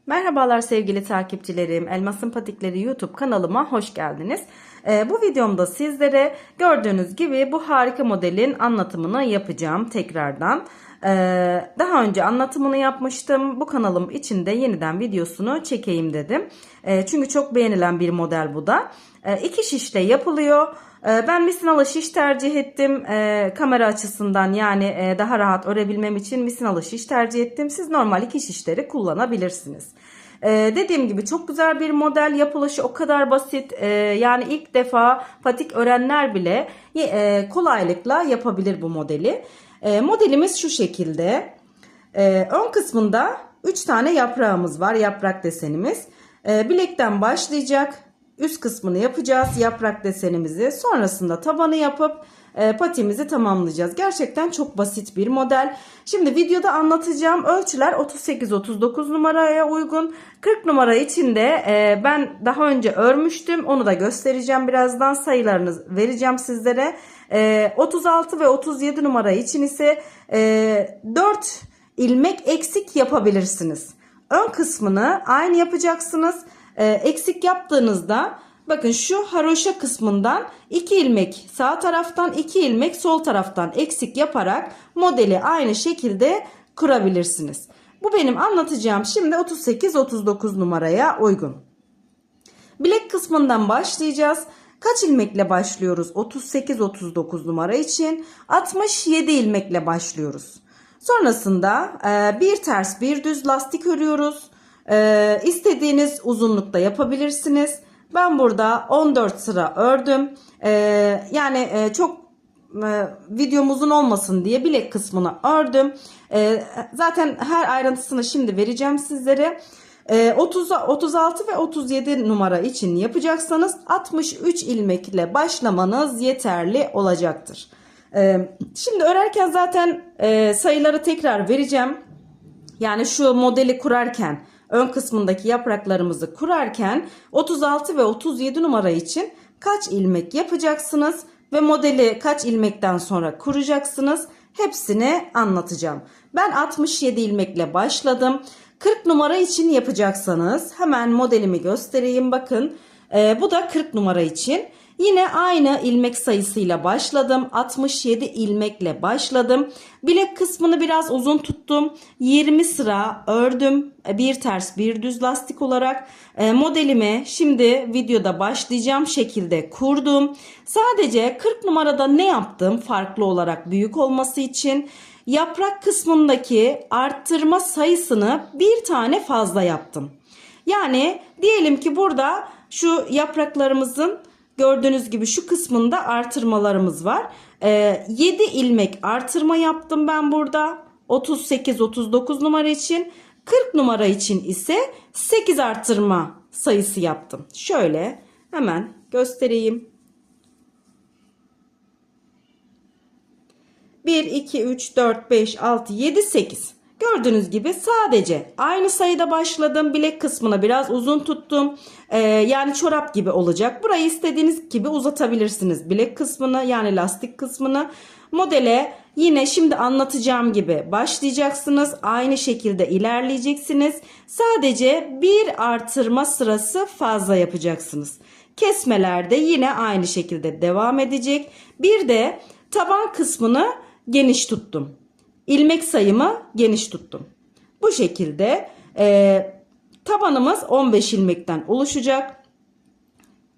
Merhabalar sevgili takipçilerim. Elmasın Patikleri YouTube kanalıma hoş geldiniz. Bu videomda sizlere gördüğünüz gibi bu harika modelin anlatımını yapacağım tekrardan. Daha önce anlatımını yapmıştım. Bu kanalım için de yeniden videosunu çekeyim dedim. Çünkü çok beğenilen bir model bu da. 2 şişle yapılıyor. Ben misinalı şiş tercih ettim. Kamera açısından yani daha rahat örebilmem için misinalı şiş tercih ettim. Siz normal 2 şişleri kullanabilirsiniz. Dediğim gibi çok güzel bir model, yapılışı o kadar basit. Yani ilk defa patik örenler bile kolaylıkla yapabilir bu modeli. Modelimiz şu şekilde. Ön kısmında 3 tane yaprağımız var, yaprak desenimiz. Bilekten başlayacak. Üst kısmını yapacağız, yaprak desenimizi. Sonrasında tabanı yapıp patiğimizi tamamlayacağız. Gerçekten çok basit bir model. Şimdi videoda anlatacağım ölçüler 38-39 numaraya uygun. 40 numara için de ben daha önce örmüştüm. Onu da göstereceğim birazdan. Sayılarını vereceğim sizlere. 36 ve 37 numara için ise 4 ilmek eksik yapabilirsiniz. Ön kısmını aynı yapacaksınız. Eksik yaptığınızda bakın şu haroşa kısmından 2 ilmek sağ taraftan 2 ilmek sol taraftan eksik yaparak modeli aynı şekilde kurabilirsiniz. Bu benim anlatacağım şimdi 38-39 numaraya uygun. Bilek kısmından başlayacağız. Kaç ilmekle başlıyoruz? 38-39 numara için 67 ilmekle başlıyoruz. Sonrasında bir ters bir düz lastik örüyoruz. İstediğiniz uzunlukta yapabilirsiniz. Ben burada 14 sıra ördüm. Yani çok videom uzun olmasın diye bilek kısmını ördüm. Zaten her ayrıntısını şimdi vereceğim sizlere. 36 ve 37 numara için yapacaksanız 63 ilmek ile başlamanız yeterli olacaktır. Şimdi örerken zaten sayıları tekrar vereceğim. Yani şu modeli kurarken, ön kısmındaki yapraklarımızı kurarken 36 ve 37 numara için kaç ilmek yapacaksınız ve modeli kaç ilmekten sonra kuracaksınız, hepsini anlatacağım. Ben 67 ilmekle başladım. 40 numara için yapacaksanız hemen modelimi göstereyim, bakın. Bu da 40 numara için. Yine aynı ilmek sayısıyla başladım. 67 ilmekle başladım. Bilek kısmını biraz uzun tuttum. 20 sıra ördüm. Bir ters bir düz lastik olarak. Modelimi şimdi videoda başlayacağım şekilde kurdum. Sadece 40 numarada ne yaptım? Farklı olarak büyük olması için yaprak kısmındaki arttırma sayısını bir tane fazla yaptım. Yani diyelim ki burada şu yapraklarımızın gördüğünüz gibi şu kısmında artırmalarımız var. 7 ilmek artırma yaptım ben burada. 38-39 numara için. 40 numara için ise 8 artırma sayısı yaptım. Şöyle hemen göstereyim. 1, 2, 3, 4, 5, 6, 7, 8. Gördüğünüz gibi sadece aynı sayıda başladım. Bilek kısmını biraz uzun tuttum. Yani çorap gibi olacak. Burayı istediğiniz gibi uzatabilirsiniz. Bilek kısmını yani lastik kısmını. Modele yine şimdi anlatacağım gibi başlayacaksınız. Aynı şekilde ilerleyeceksiniz. Sadece bir artırma sırası fazla yapacaksınız. Kesmelerde yine aynı şekilde devam edecek. Bir de taban kısmını geniş tuttum. İlmek sayımı geniş tuttum. Bu şekilde tabanımız 15 ilmekten oluşacak.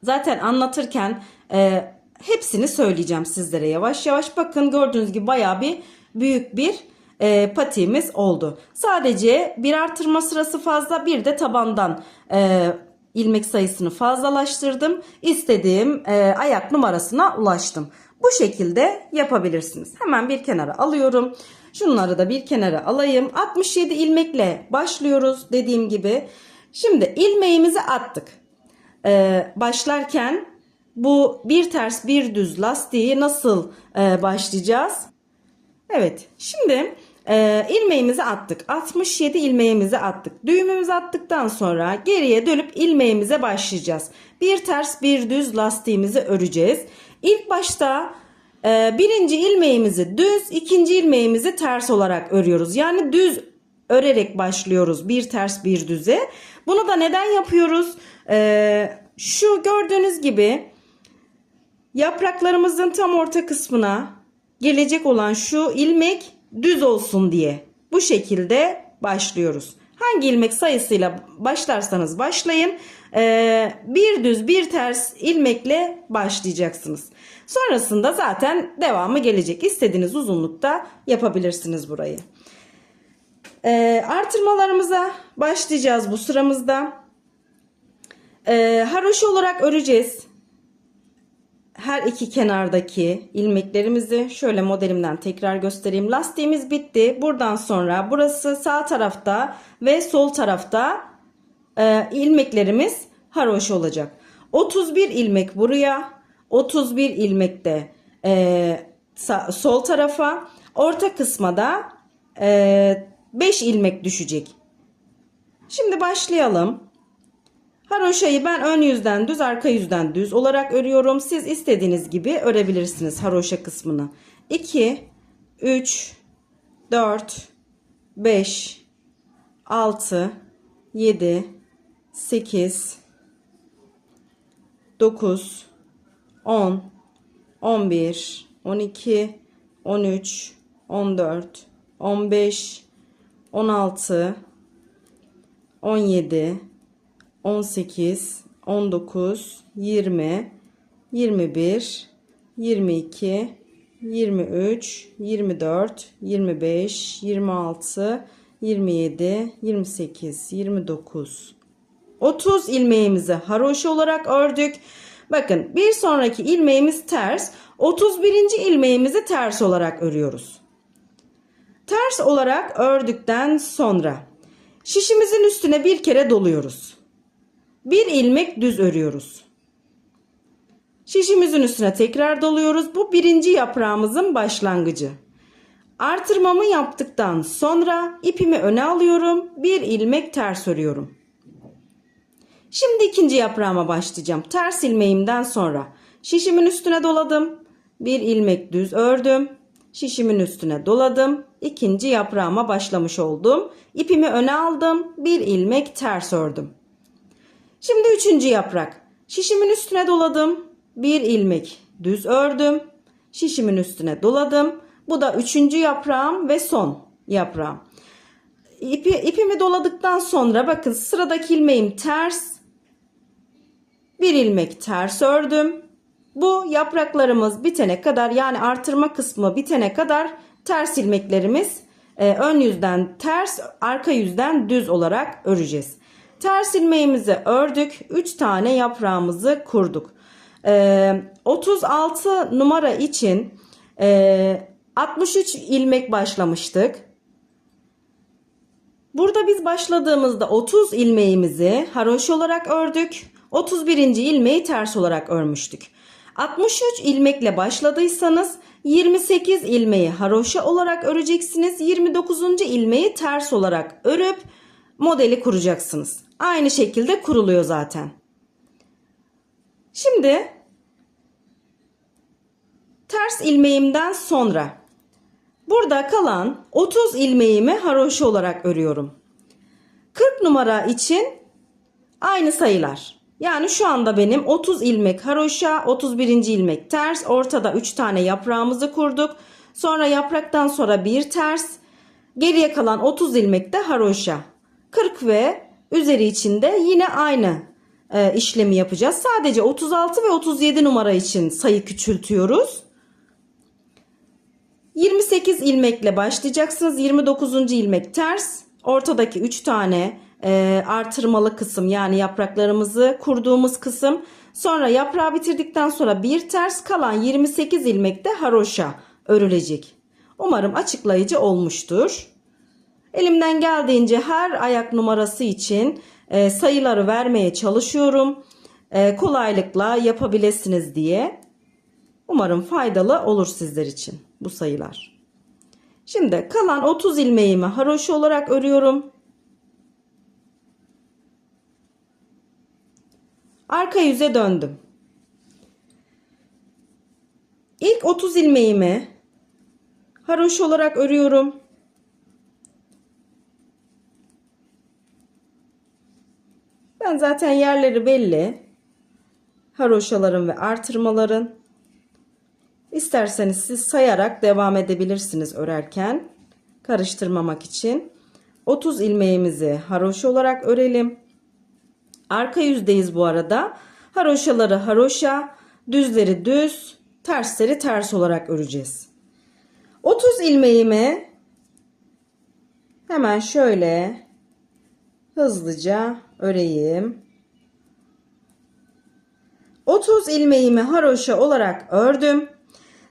Zaten anlatırken hepsini söyleyeceğim sizlere yavaş yavaş. Bakın gördüğünüz gibi bayağı bir büyük bir patiğimiz oldu. Sadece bir artırma sırası fazla, bir de tabandan ilmek sayısını fazlalaştırdım. İstediğim ayak numarasına ulaştım. Bu şekilde yapabilirsiniz. Hemen bir kenara alıyorum. Şunları da bir kenara alayım. 67 ilmekle başlıyoruz dediğim gibi. Şimdi ilmeğimizi attık. Başlarken bu bir ters bir düz lastiği nasıl başlayacağız? Evet, şimdi ilmeğimizi attık. 67 ilmeğimizi attık. Düğümümüzü attıktan sonra geriye dönüp ilmeğimize başlayacağız. Bir ters bir düz lastiğimizi öreceğiz. İlk başta birinci ilmeğimizi düz, ikinci ilmeğimizi ters olarak örüyoruz. Yani düz örerek başlıyoruz bir ters bir düze. Bunu da neden yapıyoruz? Şu gördüğünüz gibi yapraklarımızın tam orta kısmına gelecek olan şu ilmek düz olsun diye bu şekilde başlıyoruz. Hangi ilmek sayısıyla başlarsanız başlayın. Bir düz bir ters ilmekle başlayacaksınız. Sonrasında zaten devamı gelecek. İstediğiniz uzunlukta yapabilirsiniz burayı. Artırmalarımıza başlayacağız bu sıramızda. Haroşa olarak öreceğiz. Her iki kenardaki ilmeklerimizi şöyle modelimden tekrar göstereyim. Lastiğimiz bitti. Buradan sonra burası sağ tarafta ve sol tarafta ilmeklerimiz haroşa olacak. 31 ilmek buraya, 31 ilmek de sol tarafa, orta kısma da 5 ilmek düşecek. Şimdi başlayalım. Haroşayı ben ön yüzden düz, arka yüzden düz olarak örüyorum. Siz istediğiniz gibi örebilirsiniz haroşa kısmını. 2, 3, 4, 5, 6, 7, 8, 9, 10, 11, 12, 13, 14, 15, 16, 17, 18, 19, 20, 21, 22, 23, 24, 25, 26, 27, 28, 29, 30 ilmeğimizi haroşa olarak ördük. Bakın bir sonraki ilmeğimiz ters. 31. ilmeğimizi ters olarak örüyoruz. Ters olarak ördükten sonra şişimizin üstüne bir kere doluyoruz. Bir ilmek düz örüyoruz. Şişimizin üstüne tekrar doluyoruz. Bu birinci yaprağımızın başlangıcı. Artırmamı yaptıktan sonra ipimi öne alıyorum. Bir ilmek ters örüyorum. Şimdi ikinci yaprağıma başlayacağım. Ters ilmeğimden sonra şişimin üstüne doladım. Bir ilmek düz ördüm. Şişimin üstüne doladım. İkinci yaprağıma başlamış oldum. İpimi öne aldım. Bir ilmek ters ördüm. Şimdi üçüncü yaprak. Şişimin üstüne doladım. Bir ilmek düz ördüm. Şişimin üstüne doladım. Bu da üçüncü yaprağım ve son yaprağım. İpimi doladıktan sonra bakın sıradaki ilmeğim ters. Bir ilmek ters ördüm. Bu yapraklarımız bitene kadar, yani artırma kısmı bitene kadar ters ilmeklerimiz ön yüzden ters, arka yüzden düz olarak öreceğiz. Ters ilmeğimizi ördük. 3 tane yaprağımızı kurduk. 36 numara için 63 ilmek başlamıştık. Burada biz başladığımızda 30 ilmeğimizi haroşa olarak ördük. 31. ilmeği ters olarak örmüştük. 63 ilmekle başladıysanız 28 ilmeği haroşa olarak öreceksiniz. 29. ilmeği ters olarak örüp modeli kuracaksınız. Aynı şekilde kuruluyor zaten. Şimdi ters ilmeğimden sonra burada kalan 30 ilmeğimi haroşa olarak örüyorum. 40 numara için aynı sayılar. Yani şu anda benim 30 ilmek haroşa, 31. ilmek ters, ortada 3 tane yaprağımızı kurduk. Sonra yapraktan sonra bir ters, geriye kalan 30 ilmek de haroşa. 40 ve üzeri için de yine aynı işlemi yapacağız. Sadece 36 ve 37 numara için sayı küçültüyoruz. 28 ilmekle başlayacaksınız. 29. ilmek ters. Ortadaki 3 tane artırmalı kısım, yani yapraklarımızı kurduğumuz kısım. Sonra yaprağı bitirdikten sonra bir ters, kalan 28 ilmek de haroşa örülecek. Umarım açıklayıcı olmuştur. Elimden geldiğince her ayak numarası için sayıları vermeye çalışıyorum. Kolaylıkla yapabilirsiniz diye. Umarım faydalı olur sizler için bu sayılar. Şimdi kalan 30 ilmeğimi haroşa olarak örüyorum. Arka yüze döndüm. İlk 30 ilmeğimi haroşa olarak örüyorum. Ben zaten yerleri belli. Haroşaların ve artırmaların. İsterseniz siz sayarak devam edebilirsiniz örerken. Karıştırmamak için. 30 ilmeğimizi haroşa olarak örelim. Arka yüzdeyiz bu arada. Haroşaları haroşa, düzleri düz, tersleri ters olarak öreceğiz. 30 ilmeğimi hemen şöyle hızlıca öreyim. 30 ilmeğimi haroşa olarak ördüm.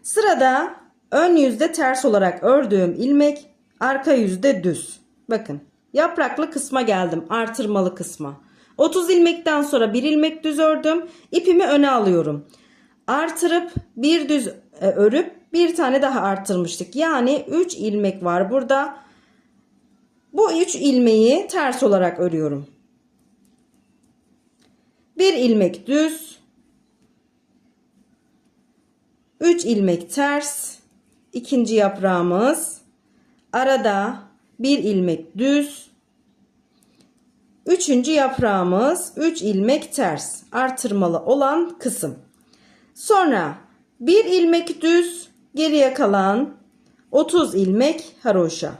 Sırada ön yüzde ters olarak ördüğüm ilmek, arka yüzde düz. Bakın, yapraklı kısma geldim, artırmalı kısma. 30 ilmekten sonra bir ilmek düz ördüm. İpimi öne alıyorum. Artırıp bir düz örüp bir tane daha arttırmıştık. Yani 3 ilmek var burada. Bu 3 ilmeği ters olarak örüyorum. Bir ilmek düz, 3 ilmek ters, ikinci yaprağımız, arada bir ilmek düz, üçüncü yaprağımız 3 ilmek ters, artırmalı olan kısım. Sonra bir ilmek düz, geriye kalan 30 ilmek haroşa.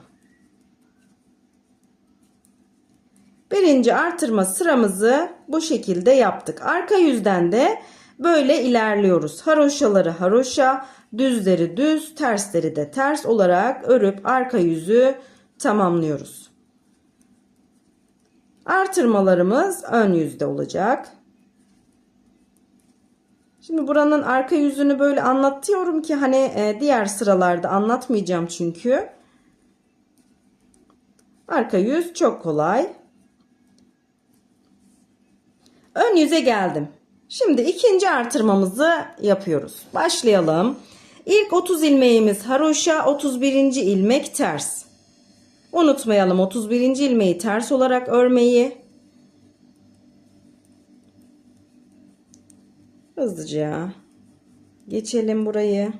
Birinci artırma sıramızı bu şekilde yaptık. Arka yüzden de böyle ilerliyoruz. Haroşaları haroşa, düzleri düz, tersleri de ters olarak örüp arka yüzü tamamlıyoruz. Artırmalarımız ön yüzde olacak. Şimdi buranın arka yüzünü böyle anlatıyorum ki hani diğer sıralarda anlatmayacağım çünkü. Arka yüz çok kolay. Ön yüze geldim. Şimdi ikinci artırmamızı yapıyoruz. Başlayalım. İlk 30 ilmeğimiz haroşa, 31. ilmek ters. Unutmayalım 31. ilmeği ters olarak örmeyi. Hızlıca geçelim burayı.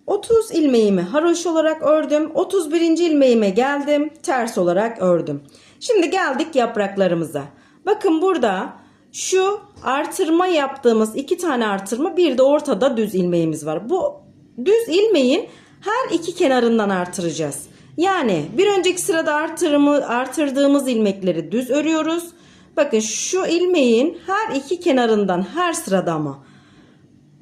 ...30 ilmeğimi haroşa olarak ördüm. 31. ilmeğime geldim. Ters olarak ördüm. Şimdi geldik yapraklarımıza. Bakın burada şu artırma yaptığımız 2 tane artırma, bir de ortada düz ilmeğimiz var. Bu düz ilmeğin her iki kenarından artıracağız. Yani bir önceki sırada artırdığımız ilmekleri düz örüyoruz. Bakın şu ilmeğin her iki kenarından, her sırada ama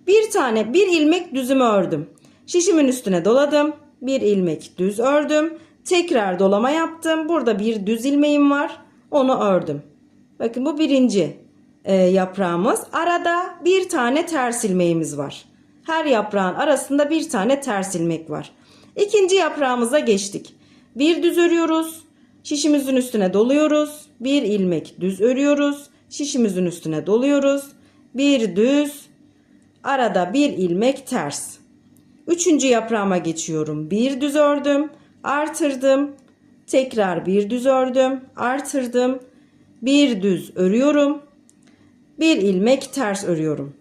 bir ilmek düzümü ördüm. Şişimin üstüne doladım. Bir ilmek düz ördüm. Tekrar dolama yaptım. Burada bir düz ilmeğim var. Onu ördüm. Bakın bu birinci yaprağımız. Arada bir tane ters ilmeğimiz var. Her yaprağın arasında bir tane ters ilmek var. İkinci yaprağımıza geçtik. Bir düz örüyoruz. Şişimizin üstüne doluyoruz. Bir ilmek düz örüyoruz. Şişimizin üstüne doluyoruz. Bir düz. Arada bir ilmek ters. Üçüncü yaprağıma geçiyorum. Bir düz ördüm. Artırdım. Tekrar bir düz ördüm. Artırdım. Bir düz örüyorum. Bir ilmek ters örüyorum.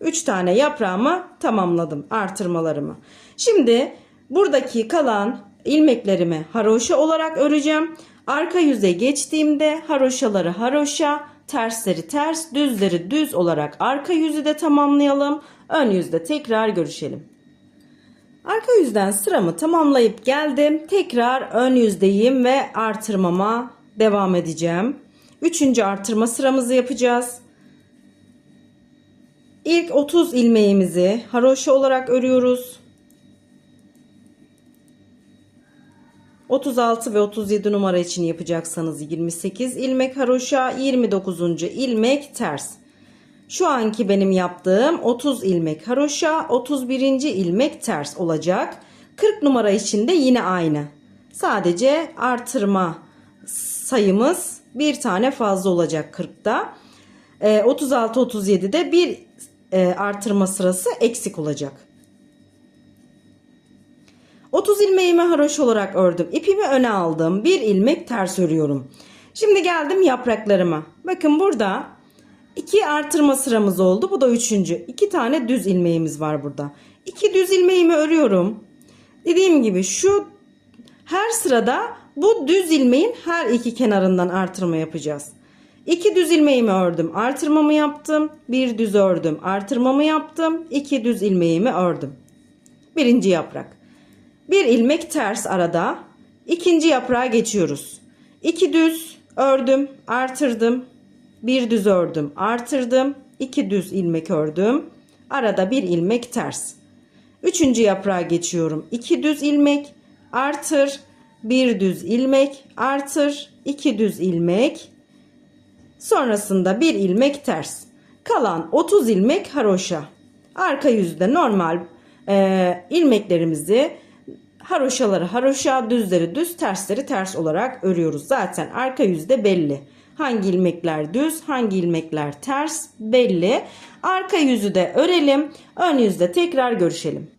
3 tane yaprağımı tamamladım. Artırmalarımı. Şimdi buradaki kalan ilmeklerimi haroşa olarak öreceğim. Arka yüze geçtiğimde haroşaları haroşa, tersleri ters, düzleri düz olarak arka yüzü de tamamlayalım. Ön yüzde tekrar görüşelim. Arka yüzden sıramı tamamlayıp geldim. Tekrar ön yüzdeyim ve artırmama devam edeceğim. Üçüncü artırma sıramızı yapacağız. İlk 30 ilmeğimizi haroşa olarak örüyoruz. 36 ve 37 numara için yapacaksanız 28 ilmek haroşa, 29. ilmek ters. Şu anki benim yaptığım 30 ilmek haroşa, 31. ilmek ters olacak. 40 numara için de yine aynı. Sadece artırma sayımız bir tane fazla olacak 40'ta. 36-37'de bir artırma sırası eksik olacak. 30 ilmeğimi haroşa olarak ördüm. İpimi öne aldım. Bir ilmek ters örüyorum. Şimdi geldim yapraklarıma. Bakın burada 2 artırma sıramız oldu. Bu da 3. 2 tane düz ilmeğimiz var burada. 2 düz ilmeğimi örüyorum. Dediğim gibi şu her sırada bu düz ilmeğin her iki kenarından artırma yapacağız. 2 düz ilmeğimi ördüm, artırmamı yaptım. 1 düz ördüm, artırmamı yaptım. 2 düz ilmeğimi ördüm. Birinci yaprak. 1 ilmek ters arada. İkinci yaprağa geçiyoruz. 2 düz ördüm, artırdım. 1 düz ördüm, artırdım. 2 düz ilmek ördüm. Arada 1 ilmek ters. Üçüncü yaprağa geçiyorum. 2 düz ilmek, artır, 1 düz ilmek, artır, 2 düz ilmek. Sonrasında 1 ilmek ters. Kalan 30 ilmek haroşa. Arka yüzde normal ilmeklerimizi haroşaları haroşa, düzleri düz, tersleri ters olarak örüyoruz. Zaten arka yüzde belli. Hangi ilmekler düz, hangi ilmekler ters belli. Arka yüzü de örelim. Ön yüzde tekrar görüşelim.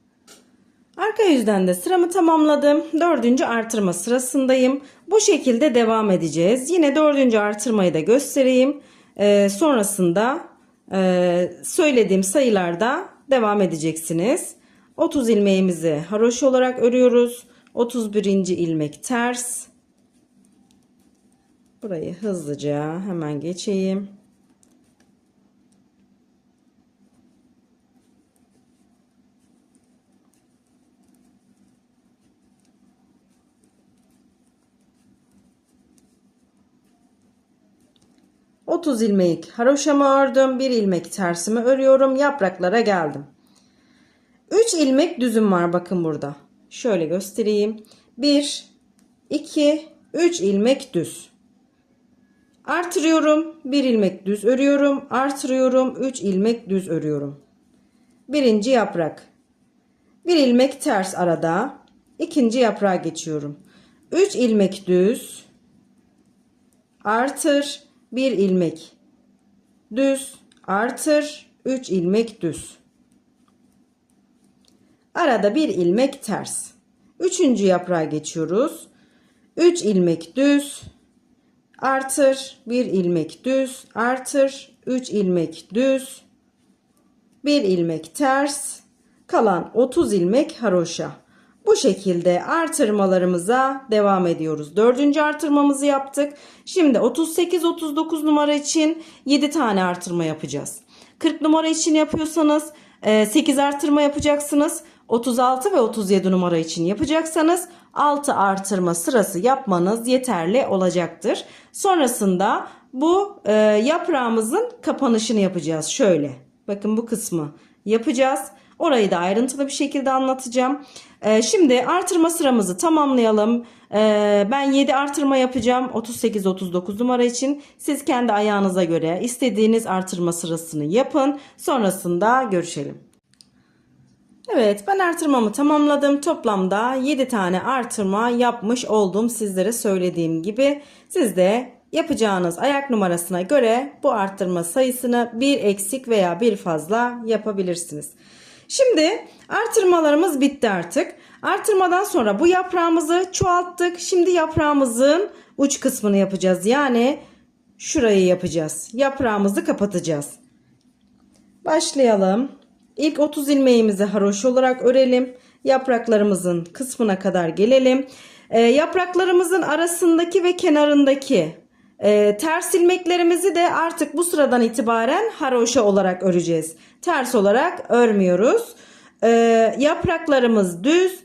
Arka yüzden de sıramı tamamladım. 4. artırma sırasındayım. Bu şekilde devam edeceğiz. Yine 4. artırmayı da göstereyim. Sonrasında söylediğim sayılarda devam edeceksiniz. 30 ilmeğimizi haroşa olarak örüyoruz. 31. ilmek ters. Burayı hızlıca hemen geçeyim. ...30 ilmek haroşamı ördüm. 1 ilmek tersimi örüyorum. Yapraklara geldim. 3 ilmek düzüm var bakın burada. Şöyle göstereyim. 1, 2, 3 ilmek düz. Artırıyorum. 1 ilmek düz örüyorum. Artırıyorum. 3 ilmek düz örüyorum. Birinci yaprak. 1 ilmek ters arada. İkinci yaprağa geçiyorum. 3 ilmek düz. Artır. 1 ilmek düz. Artır. 3 ilmek düz. Arada 1 ilmek ters. Üçüncü yaprağa geçiyoruz. 3 ilmek düz. Artır. 1 ilmek düz. Artır. 3 ilmek düz. 1 ilmek ters. Kalan 30 ilmek haroşa. Bu şekilde artırmalarımıza devam ediyoruz. 4. artırmamızı yaptık. Şimdi 38-39 numara için 7 tane artırma yapacağız. 40 numara için yapıyorsanız 8 artırma yapacaksınız. 36 ve 37 numara için yapacaksanız 6 artırma sırası yapmanız yeterli olacaktır. Sonrasında bu yaprağımızın kapanışını yapacağız. Şöyle bakın bu kısmı yapacağız. Orayı da ayrıntılı bir şekilde anlatacağım. Şimdi artırma sıramızı tamamlayalım. Ben 7 artırma yapacağım 38-39 numara için. Siz kendi ayağınıza göre istediğiniz artırma sırasını yapın. Sonrasında görüşelim. Evet, ben artırmamı tamamladım. Toplamda 7 tane artırma yapmış oldum. Sizlere söylediğim gibi siz de yapacağınız ayak numarasına göre bu arttırma sayısını bir eksik veya bir fazla yapabilirsiniz. Şimdi artırmalarımız bitti artık. Artırmadan sonra bu yaprağımızı çoğalttık. Şimdi yaprağımızın uç kısmını yapacağız. Yani şurayı yapacağız. Yaprağımızı kapatacağız. Başlayalım. İlk 30 ilmeğimizi haroşa olarak örelim. Yapraklarımızın kısmına kadar gelelim. Yapraklarımızın arasındaki ve kenarındaki ters ilmeklerimizi de artık bu sıradan itibaren haroşa olarak öreceğiz. Ters olarak örmüyoruz. Yapraklarımız düz.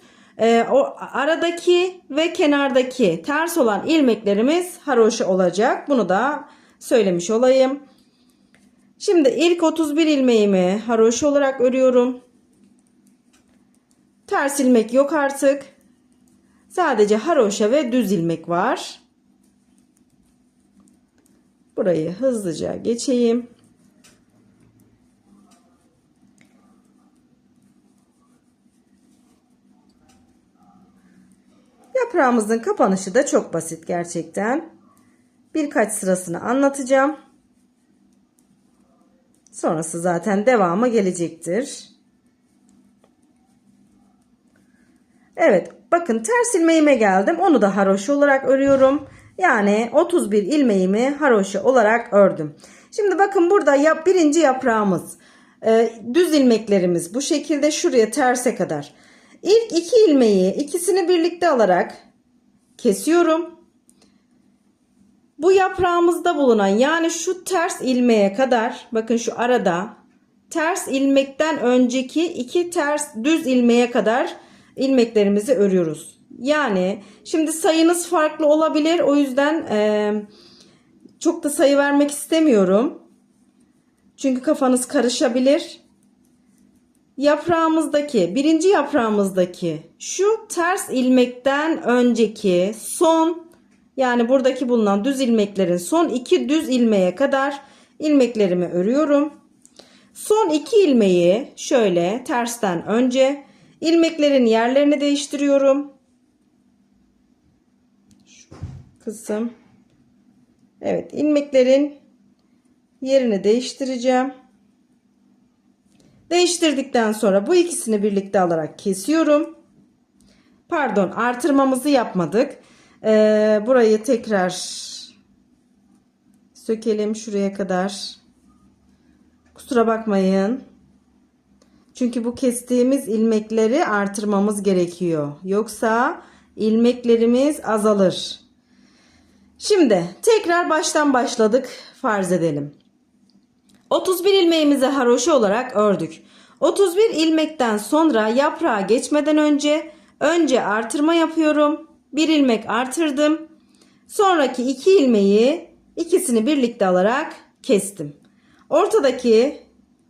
O aradaki ve kenardaki ters olan ilmeklerimiz haroşa olacak. Bunu da söylemiş olayım. Şimdi ilk 31 ilmeğimi haroşa olarak örüyorum. Ters ilmek yok artık. Sadece haroşa ve düz ilmek var. Burayı hızlıca geçeyim. Yaprağımızın kapanışı da çok basit gerçekten. Birkaç sırasını anlatacağım. Sonrası zaten devamı gelecektir. Evet, bakın ters ilmeğime geldim. Onu da haroşa olarak örüyorum. Yani 31 ilmeğimi haroşa olarak ördüm. Şimdi bakın burada birinci yaprağımız. Düz ilmeklerimiz bu şekilde şuraya terse kadar. İlk iki ilmeği ikisini birlikte alarak kesiyorum. Bu yaprağımızda bulunan yani şu ters ilmeğe kadar, bakın şu arada ters ilmekten önceki iki ters düz ilmeğe kadar ilmeklerimizi örüyoruz. Yani şimdi sayınız farklı olabilir. O yüzden çok da sayı vermek istemiyorum. Çünkü kafanız karışabilir. Birinci yaprağımızdaki şu ters ilmekten önceki son, yani buradaki bulunan düz ilmeklerin son iki düz ilmeğe kadar ilmeklerimi örüyorum. Son iki ilmeği şöyle tersten önce ilmeklerin yerlerini değiştiriyorum. Şu kısım. Evet, ilmeklerin yerini değiştireceğim. Değiştirdikten sonra bu ikisini birlikte alarak kesiyorum. Pardon, artırmamızı yapmadık. Burayı tekrar sökelim şuraya kadar. Kusura bakmayın. Çünkü bu kestiğimiz ilmekleri artırmamız gerekiyor. Yoksa ilmeklerimiz azalır. Şimdi tekrar baştan başladık. Farz edelim. 31 ilmeğimizi haroşa olarak ördük. 31 ilmekten sonra yaprağa geçmeden önce artırma yapıyorum. Bir ilmek artırdım. Sonraki iki ilmeği ikisini birlikte alarak kestim. Ortadaki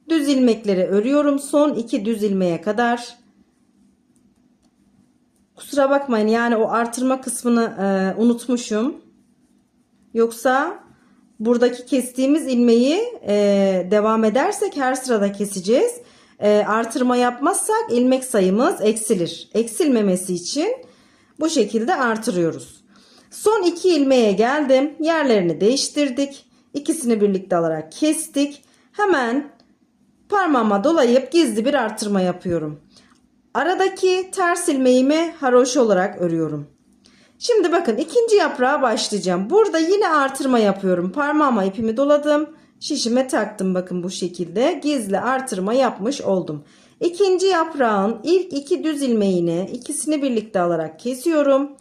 düz ilmekleri örüyorum son iki düz ilmeğe kadar. Kusura bakmayın, yani o artırma kısmını unutmuşum. Yoksa buradaki kestiğimiz ilmeği devam edersek her sırada keseceğiz. Artırma yapmazsak ilmek sayımız eksilir. Eksilmemesi için bu şekilde artırıyoruz. Son iki ilmeğe geldim. Yerlerini değiştirdik. İkisini birlikte alarak kestik. Hemen parmağıma dolayıp gizli bir artırma yapıyorum. Aradaki ters ilmeğimi haroşa olarak örüyorum. Şimdi bakın ikinci yaprağa başlayacağım. Burada yine artırma yapıyorum. Parmağıma ipimi doladım. Şişime taktım, bakın bu şekilde gizli artırma yapmış oldum. İkinci yaprağın ilk iki düz ilmeğini ikisini birlikte alarak kesiyorum.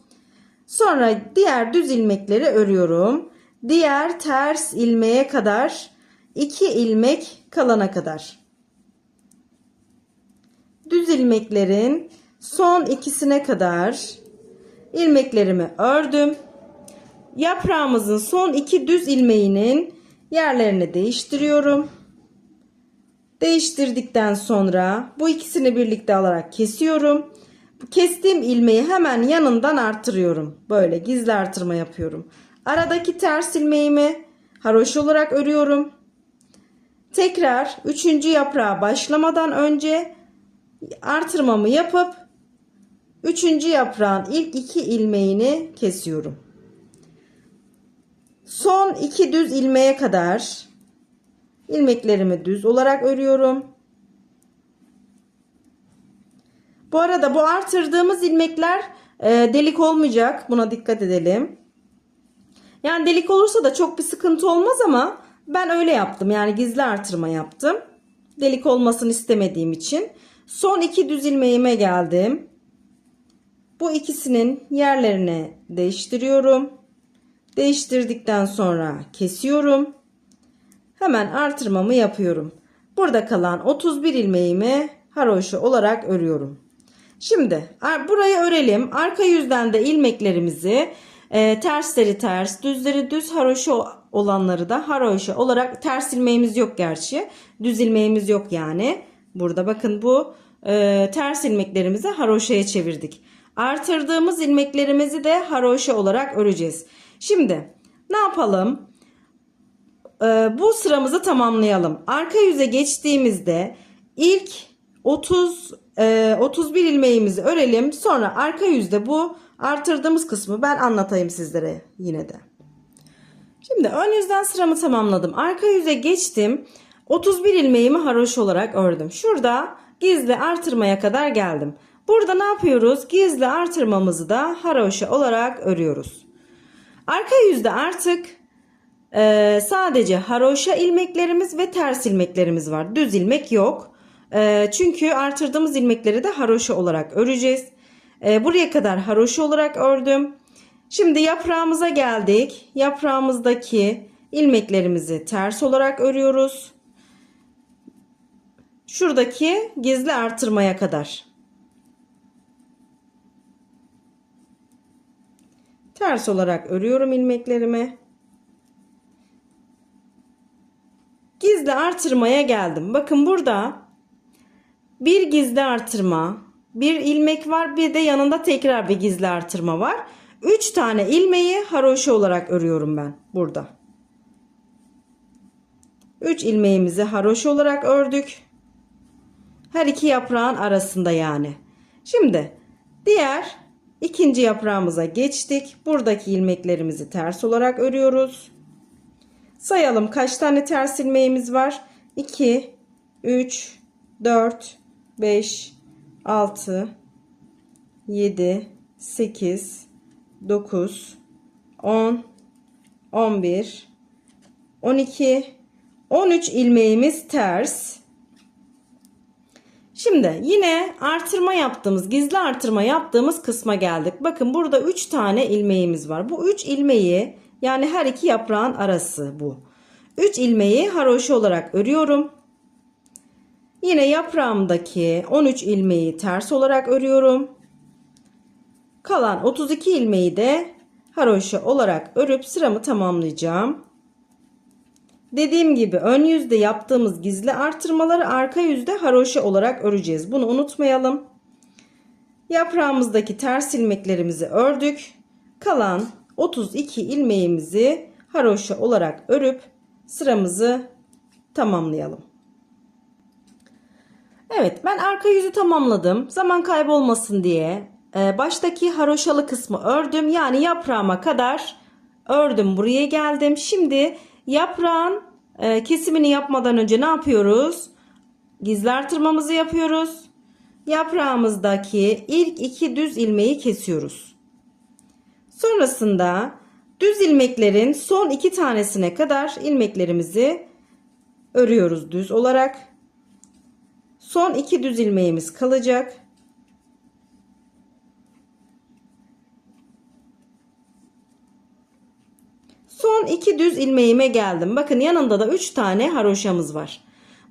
Sonra diğer düz ilmekleri örüyorum. Diğer ters ilmeğe kadar 2 ilmek kalana kadar. Düz ilmeklerin son ikisine kadar ilmeklerimi ördüm. Yaprağımızın son iki düz ilmeğinin yerlerini değiştiriyorum. Değiştirdikten sonra bu ikisini birlikte alarak kesiyorum. Kestiğim ilmeği hemen yanından artırıyorum. Böyle gizli artırma yapıyorum. Aradaki ters ilmeğimi haroşa olarak örüyorum. Tekrar 3. yaprağa başlamadan önce artırmamı yapıp 3. yaprağın ilk 2 ilmeğini kesiyorum. Son 2 düz ilmeğe kadar ilmeklerimi düz olarak örüyorum. Bu arada bu artırdığımız ilmekler delik olmayacak. Buna dikkat edelim. Yani delik olursa da çok bir sıkıntı olmaz ama ben öyle yaptım. Yani gizli artırma yaptım. Delik olmasını istemediğim için. Son 2 düz ilmeğime geldim. Bu ikisinin yerlerini değiştiriyorum. Değiştirdikten sonra kesiyorum. Hemen artırmamı yapıyorum. Burada kalan 31 ilmeğimi haroşa olarak örüyorum. Şimdi burayı örelim. Arka yüzden de ilmeklerimizi tersleri ters, düzleri düz, haroşa olanları da haroşa olarak, ters ilmeğimiz yok gerçi. Düz ilmeğimiz yok yani. Burada bakın bu ters ilmeklerimizi haroşaya çevirdik. Artırdığımız ilmeklerimizi de haroşa olarak öreceğiz. Şimdi ne yapalım? Bu sıramızı tamamlayalım. Arka yüze geçtiğimizde ilk 31 ilmeğimizi örelim. Sonra arka yüzde bu artırdığımız kısmı ben anlatayım sizlere yine de. Şimdi ön yüzden sıramı tamamladım. Arka yüze geçtim. 31 ilmeğimi haroşa olarak ördüm. Şurada gizli artırmaya kadar geldim. Burada ne yapıyoruz? Gizli artırmamızı da haroşa olarak örüyoruz. Arka yüzde artık sadece haroşa ilmeklerimiz ve ters ilmeklerimiz var. Düz ilmek yok. Çünkü artırdığımız ilmekleri de haroşa olarak öreceğiz. Buraya kadar haroşa olarak ördüm. Şimdi yaprağımıza geldik. Yaprağımızdaki ilmeklerimizi ters olarak örüyoruz. Şuradaki gizli artırmaya kadar. Ters olarak örüyorum ilmeklerimi. Gizli artırmaya geldim. Bakın burada bir gizli artırma, bir ilmek var, bir de yanında tekrar bir gizli artırma var. 3 tane ilmeği haroşa olarak örüyorum ben burada. 3 ilmeğimizi haroşa olarak ördük. Her iki yaprağın arasında yani. Şimdi diğer ikinci yaprağımıza geçtik. Buradaki ilmeklerimizi ters olarak örüyoruz. Sayalım kaç tane ters ilmeğimiz var? 2, 3, 4, 5, 6, 7, 8, 9, 10, 11, 12, 13 ilmeğimiz ters. Şimdi yine artırma yaptığımız, gizli artırma yaptığımız kısma geldik. Bakın burada 3 tane ilmeğimiz var. Bu 3 ilmeği, yani her iki yaprağın arası bu. 3 ilmeği haroşa olarak örüyorum. Yine yaprağımdaki 13 ilmeği ters olarak örüyorum. Kalan 32 ilmeği de haroşa olarak örüp sıramı tamamlayacağım. Dediğim gibi ön yüzde yaptığımız gizli artırmaları arka yüzde haroşa olarak öreceğiz. Bunu unutmayalım. Yaprağımızdaki ters ilmeklerimizi ördük. Kalan 32 ilmeğimizi haroşa olarak örüp sıramızı tamamlayalım. Evet, ben arka yüzü tamamladım. Zaman kaybolmasın diye baştaki haroşalı kısmı ördüm. Yani yaprağıma kadar ördüm. Buraya geldim. Şimdi yaprağın kesimini yapmadan önce ne yapıyoruz? Gizli artırmamızı yapıyoruz. Yaprağımızdaki ilk 2 düz ilmeği kesiyoruz. Sonrasında düz ilmeklerin son 2 tanesine kadar ilmeklerimizi örüyoruz düz olarak. Son 2 düz ilmeğimiz kalacak. Son 2 düz ilmeğime geldim. Bakın yanında da 3 tane haroşamız var.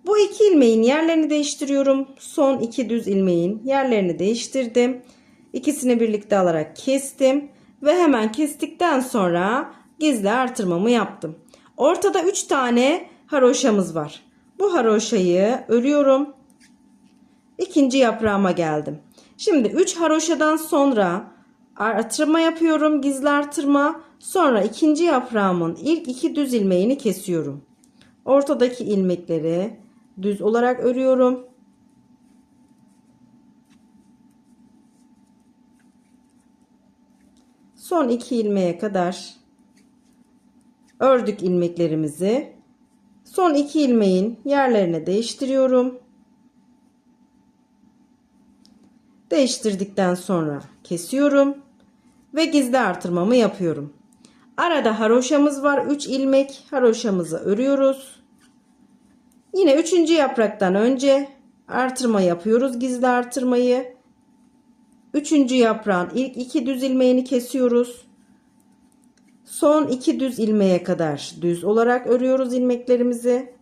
Bu 2 ilmeğin yerlerini değiştiriyorum. Son 2 düz ilmeğin yerlerini değiştirdim. İkisini birlikte alarak kestim. Ve hemen kestikten sonra gizli artırmamı yaptım. Ortada 3 tane haroşamız var. Bu haroşayı örüyorum. İkinci yaprağıma geldim. Şimdi 3 haroşadan sonra artırma yapıyorum. Gizli artırma. Sonra ikinci yaprağımın ilk 2 düz ilmeğini kesiyorum. Ortadaki ilmekleri düz olarak örüyorum. Son 2 ilmeğe kadar ördük ilmeklerimizi. Son 2 ilmeğin yerlerini değiştiriyorum. Değiştirdikten sonra kesiyorum ve gizli artırmamı yapıyorum. Arada haroşamız var. 3 ilmek haroşamızı örüyoruz. Yine 3. yapraktan önce artırma yapıyoruz. Gizli artırmayı. 3. yaprağın ilk 2 düz ilmeğini kesiyoruz. Son 2 düz ilmeğe kadar düz olarak örüyoruz ilmeklerimizi.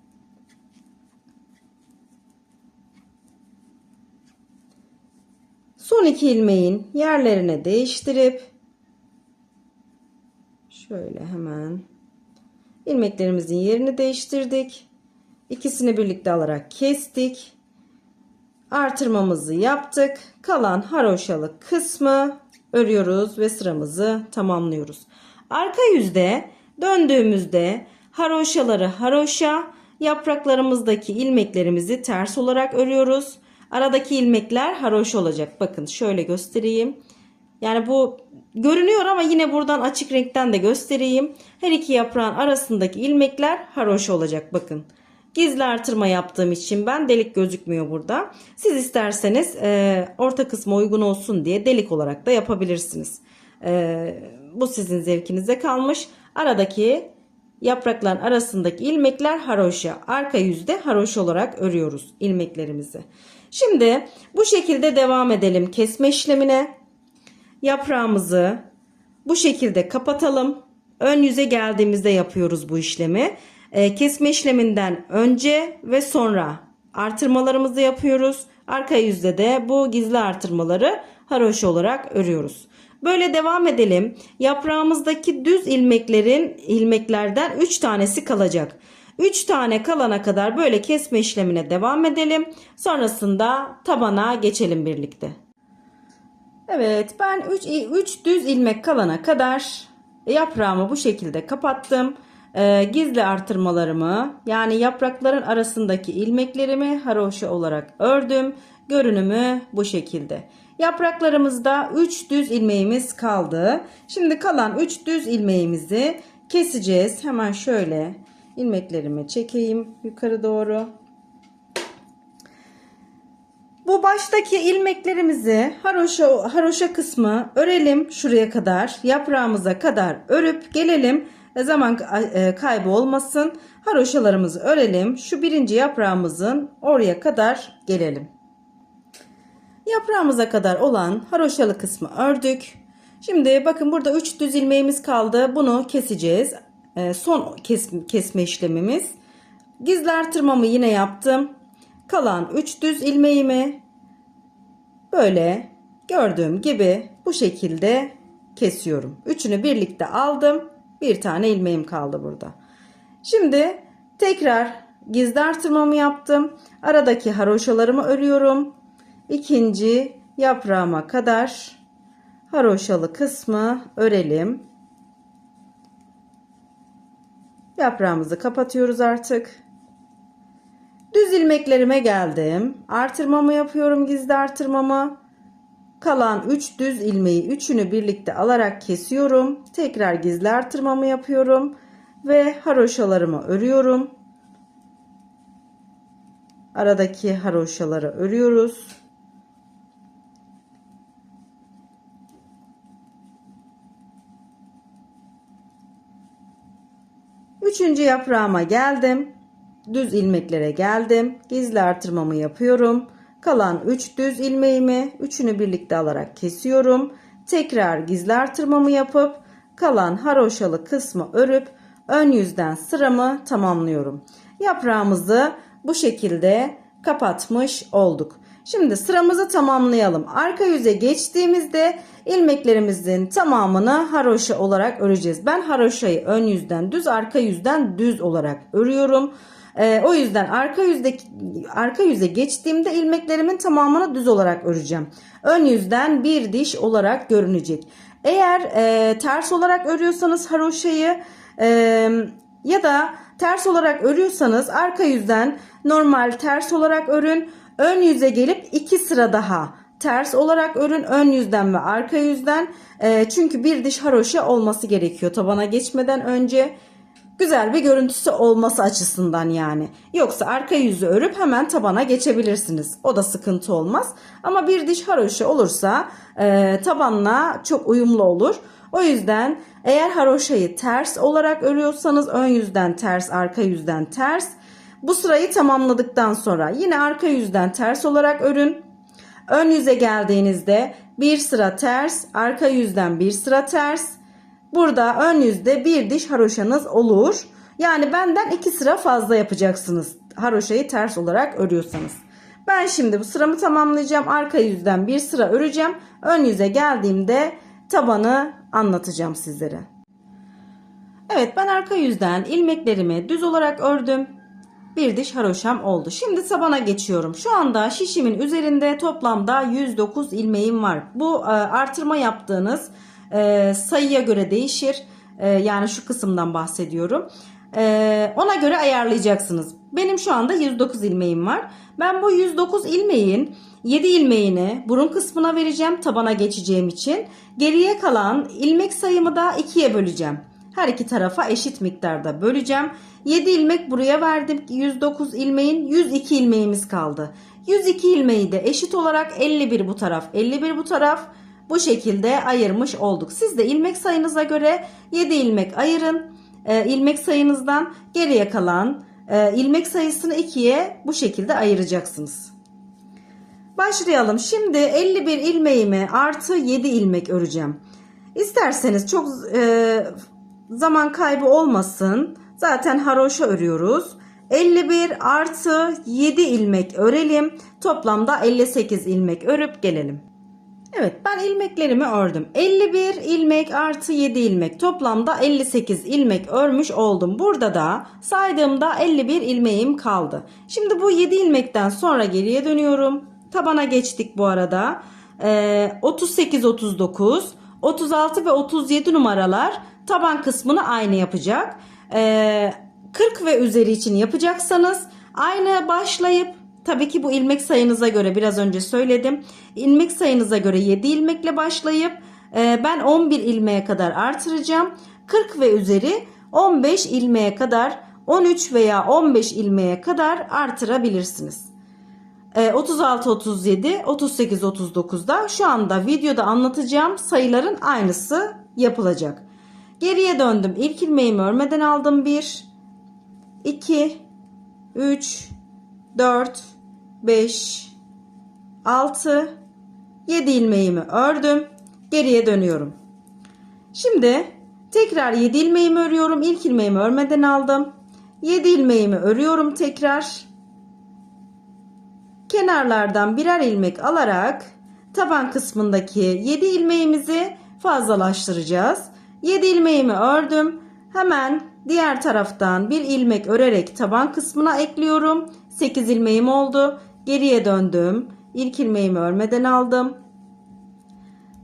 Son 2 ilmeğin yerlerini değiştirip şöyle hemen ilmeklerimizin yerini değiştirdik. İkisini birlikte alarak kestik. Artırmamızı yaptık. Kalan haroşalı kısmı örüyoruz ve sıramızı tamamlıyoruz. Arka yüzde döndüğümüzde haroşaları haroşa, yapraklarımızdaki ilmeklerimizi ters olarak örüyoruz. Aradaki ilmekler haroşa olacak. Bakın şöyle göstereyim. Yani bu görünüyor ama yine buradan açık renkten de göstereyim. Her iki yaprağın arasındaki ilmekler haroşa olacak. Bakın. Gizli artırma yaptığım için ben delik gözükmüyor burada. Siz isterseniz orta kısma uygun olsun diye delik olarak da yapabilirsiniz. Bu sizin zevkinize kalmış. Aradaki yaprakların arasındaki ilmekler haroşa. Arka yüzde haroşa olarak örüyoruz ilmeklerimizi. Şimdi bu şekilde devam edelim kesme işlemine. Yaprağımızı bu şekilde kapatalım. Ön yüze geldiğimizde yapıyoruz bu işlemi. Kesme işleminden önce ve sonra artırmalarımızı yapıyoruz. Arka yüzde de bu gizli artırmaları haroşa olarak örüyoruz. Böyle devam edelim. Yaprağımızdaki düz ilmeklerden 3 tanesi kalacak. 3 tane kalana kadar böyle kesme işlemine devam edelim. Sonrasında tabana geçelim birlikte. Evet, ben 3 düz ilmek kalana kadar yaprağımı bu şekilde kapattım. Gizli artırmalarımı, yani yaprakların arasındaki ilmeklerimi haroşa olarak ördüm. Görünümü bu şekilde. Yapraklarımızda 3 düz ilmeğimiz kaldı. Şimdi kalan 3 düz ilmeğimizi keseceğiz. Hemen şöyle ilmeklerimi çekeyim yukarı doğru. Bu baştaki ilmeklerimizi haroşa kısmı örelim şuraya kadar, yaprağımıza kadar örüp gelelim. Zaman kaybı olmasın. Haroşalarımızı örelim. Şu birinci yaprağımızın oraya kadar gelelim. Yaprağımıza kadar olan haroşalı kısmı ördük. Şimdi bakın burada 3 düz ilmeğimiz kaldı. Bunu keseceğiz. Son kesme işlemimiz. Gizli artırmamı yine yaptım. Kalan 3 düz ilmeğimi böyle gördüğüm gibi bu şekilde kesiyorum. Üçünü birlikte aldım. Bir tane ilmeğim kaldı burada. Şimdi tekrar gizli artırmamı yaptım. Aradaki haroşalarımı örüyorum. İkinci yaprağıma kadar haroşalı kısmı örelim. Yaprağımızı kapatıyoruz artık. Düz ilmeklerime geldim. Artırmamı yapıyorum, gizli artırmamı. Kalan 3 düz ilmeği üçünü birlikte alarak kesiyorum. Tekrar gizli artırmamı yapıyorum ve haroşalarımı örüyorum. Aradaki haroşaları örüyoruz. Üçüncü yaprağıma geldim. Düz ilmeklere geldim. Gizli artırmamı yapıyorum. Kalan 3 düz ilmeğimi üçünü birlikte alarak kesiyorum. Tekrar gizli artırmamı yapıp kalan haroşalı kısmı örüp ön yüzden sıramı tamamlıyorum. Yaprağımızı bu şekilde kapatmış olduk. Şimdi sıramızı tamamlayalım. Arka yüze geçtiğimizde ilmeklerimizin tamamını haroşa olarak öreceğiz. Ben haroşayı ön yüzden düz, arka yüzden düz olarak örüyorum. O yüzden arka yüze geçtiğimde ilmeklerimin tamamını düz olarak öreceğim. Ön yüzden bir diş olarak görünecek. Eğer ters olarak örüyorsanız haroşayı ya da ters olarak örüyorsanız arka yüzden normal ters olarak örün. Ön yüze gelip 2 sıra daha ters olarak örün, ön yüzden ve arka yüzden. Çünkü bir diş haroşa olması gerekiyor tabana geçmeden önce. Güzel bir görüntüsü olması açısından yani. Yoksa arka yüzü örüp hemen tabana geçebilirsiniz. O da sıkıntı olmaz. Ama bir diş haroşa olursa tabanla çok uyumlu olur. O yüzden eğer haroşayı ters olarak örüyorsanız ön yüzden ters, arka yüzden ters. Bu sırayı tamamladıktan sonra yine arka yüzden ters olarak örün. Ön yüze geldiğinizde bir sıra ters, arka yüzden bir sıra ters. Burada ön yüzde bir diş haroşanız olur. Yani benden 2 sıra fazla yapacaksınız haroşayı ters olarak örüyorsanız. Ben şimdi bu sıramı tamamlayacağım. Arka yüzden bir sıra öreceğim. Ön yüze geldiğimde tabanı anlatacağım sizlere. Evet, ben arka yüzden ilmeklerimi düz olarak ördüm. Bir diş haroşam oldu. Şimdi tabana geçiyorum. Şu anda şişimin üzerinde toplamda 109 ilmeğim var. Bu artırma yaptığınız sayıya göre değişir. Yani şu kısımdan bahsediyorum. Ona göre ayarlayacaksınız. Benim şu anda 109 ilmeğim var. Ben bu 109 ilmeğin 7 ilmeğini burun kısmına vereceğim tabana geçeceğim için. Geriye kalan ilmek sayımı da 2'ye böleceğim. her iki tarafa eşit miktarda böleceğim. 7 ilmek buraya verdim. 109 ilmeğin 102 ilmeğimiz kaldı. 102 ilmeği de eşit olarak 51 bu taraf 51 bu taraf bu şekilde ayırmış olduk. Siz de ilmek sayınıza göre 7 ilmek ayırın. İlmek sayınızdan geriye kalan ilmek sayısını 2'ye bu şekilde ayıracaksınız. Başlayalım. Şimdi 51 ilmeğimi artı 7 ilmek öreceğim. İsterseniz çok zaman kaybı olmasın. Zaten haroşa örüyoruz. 51 artı 7 ilmek örelim. Toplamda 58 ilmek örüp gelelim. Evet, ben ilmeklerimi ördüm. 51 ilmek artı 7 ilmek toplamda 58 ilmek örmüş oldum. Burada da saydığımda 51 ilmeğim kaldı. Şimdi bu 7 ilmekten sonra geriye dönüyorum. Tabana geçtik bu arada. 38, 39, 36 ve 37 numaralar taban kısmını aynı yapacak. 40 ve üzeri için yapacaksanız aynı başlayıp, tabii ki bu ilmek sayınıza göre, biraz önce söyledim. İlmek sayınıza göre 7 ilmekle başlayıp ben 11 ilmeğe kadar artıracağım. 40 ve üzeri 15 ilmeğe kadar, 13 veya 15 ilmeğe kadar artırabilirsiniz. 36, 37, 38, 39'da şu anda videoda anlatacağım sayıların aynısı yapılacak. Geriye döndüm. İlk ilmeğimi örmeden aldım. 1, 2, 3, 4, 5, 6, 7 ilmeğimi ördüm. Geriye dönüyorum. Şimdi tekrar 7 ilmeğimi örüyorum. İlk ilmeğimi örmeden aldım. 7 ilmeğimi örüyorum tekrar. Kenarlardan birer ilmek alarak taban kısmındaki 7 ilmeğimizi fazlalaştıracağız. 7 ilmeğimi ördüm. Hemen diğer taraftan bir ilmek örerek taban kısmına ekliyorum. 8 ilmeğim oldu. Geriye döndüm. İlk ilmeğimi örmeden aldım.